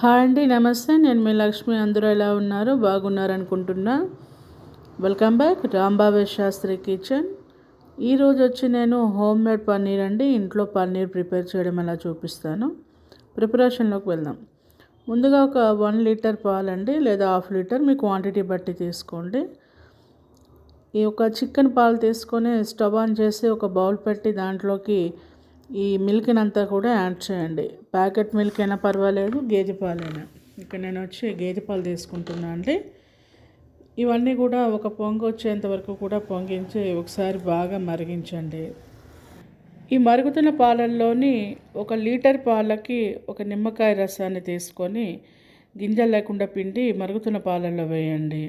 Hi అండి, నమస్తే. నేను మీ లక్ష్మి. అందరూ ఎలా ఉన్నారు? బాగున్నారనుకుంటున్నా. Welcome back Rambabu Shastri kitchen. ఈరోజు వచ్చి నేను హోమ్ మేడ్ పన్నీర్ అండి, ఇంట్లో పన్నీర్ ప్రిపేర్ చేయడం ఎలా చూపిస్తాను. ప్రిపరేషన్లోకి వెళ్దాం. ముందుగా ఒక 1 లీటర్ పాలండి, లేదా 1/2 లీటర్, మీ క్వాంటిటీ బట్టి తీసుకోండి. ఈ ఒక చికెన్ పాలు తీసుకొని స్టవ్ ఆన్ చేసి ఒక బౌల్ పెట్టి దాంట్లోకి ఈ మిల్క్ని అంతా కూడా యాడ్ చేయండి. ప్యాకెట్ మిల్క్ అయినా పర్వాలేదు, గేదె పాలైనా. ఇక్కడ నేను వచ్చి గేదె పాలు తీసుకుంటున్నా అండి. ఇవన్నీ కూడా ఒక పొంగు వచ్చేంత వరకు కూడా పొంగించి ఒకసారి బాగా మరిగించండి. ఈ మరుగుతున్న పాలల్లోని 1 లీటర్ పాలకి 1 నిమ్మకాయ రసాన్ని తీసుకొని గింజలు లేకుండా పిండి మరుగుతున్న పాలల్లో వేయండి.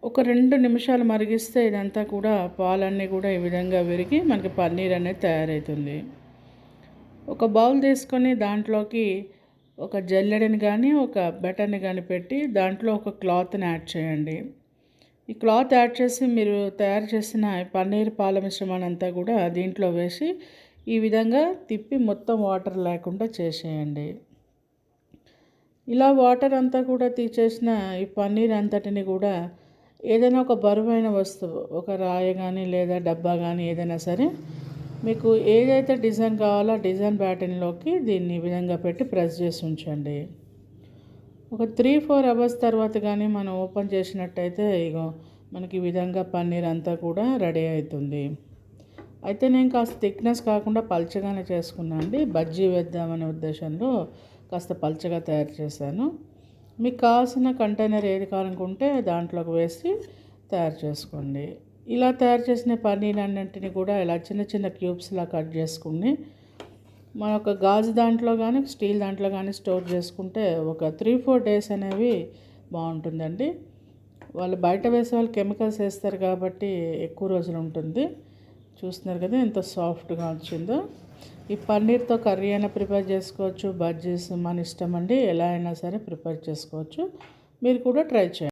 ఒక 2 నిమిషాలు మరిగిస్తే ఇదంతా కూడా పాలన్నీ కూడా ఈ విధంగా విరిగి మనకి పన్నీర్ అనేది తయారవుతుంది. ఒక బౌల్ తీసుకొని దాంట్లోకి ఒక జల్లెడని కానీ ఒక బటర్ని కానీ పెట్టి దాంట్లో ఒక క్లాత్ని యాడ్ చేయండి. ఈ క్లాత్ యాడ్ చేసి మీరు తయారు చేసిన పన్నీర్ పాల మిశ్రమాన్ని అంతా కూడా దీంట్లో వేసి ఈ విధంగా తిప్పి మొత్తం వాటర్ లేకుండా చేసేయండి. ఇలా వాటర్ అంతా కూడా తీసేసిన ఈ పన్నీర్ అంతటిని కూడా ఏదైనా ఒక బరువైన వస్తువు, ఒక రాయి కానీ లేదా డబ్బా కానీ ఏదైనా సరే, మీకు ఏదైతే డిజైన్ కావాలో ఆ డిజైన్ ప్యాటర్న్లోకి దీన్ని ఈ విధంగా పెట్టి ప్రెస్ చేసి ఉంచండి. ఒక 3-4 అవర్స్ తర్వాత కానీ మనం ఓపెన్ చేసినట్టయితే ఇగో మనకి ఈ విధంగా పన్నీర్ అంతా కూడా రెడీ అవుతుంది. అయితే నేను కాస్త థిక్నెస్ కాకుండా పల్చగానే చేసుకున్నాను అండి. బజ్జీ వేద్దామనే ఉద్దేశంలో కాస్త పల్చగా తయారు చేశాను. మీకు కావాల్సిన కంటైనర్ ఏది కావాలనుకుంటే దాంట్లోకి వేసి తయారు చేసుకోండి. ఇలా తయారు చేసిన పన్నీర్ అన్నింటినీ కూడా ఇలా చిన్న చిన్న క్యూబ్స్లా కట్ చేసుకుని మన ఒక గాజు దాంట్లో కానీ స్టీల్ దాంట్లో కానీ స్టోర్ చేసుకుంటే ఒక 3-4 డేస్ అనేవి బాగుంటుందండి. వాళ్ళు బయట వేసే వాళ్ళు కెమికల్స్ వేస్తారు కాబట్టి ఎక్కువ రోజులు ఉంటుంది. చూస్తున్నారు కదా ఎంత సాఫ్ట్గా వచ్చిందో. ఈ పన్నీర్తో కర్రీ అయినా ప్రిపేర్ చేసుకోవచ్చు, బజ్జీస్ మన ఇష్టం అండి. ఎలా అయినా సరే ప్రిపేర్ చేసుకోవచ్చు. మీరు కూడా ట్రై చేయండి.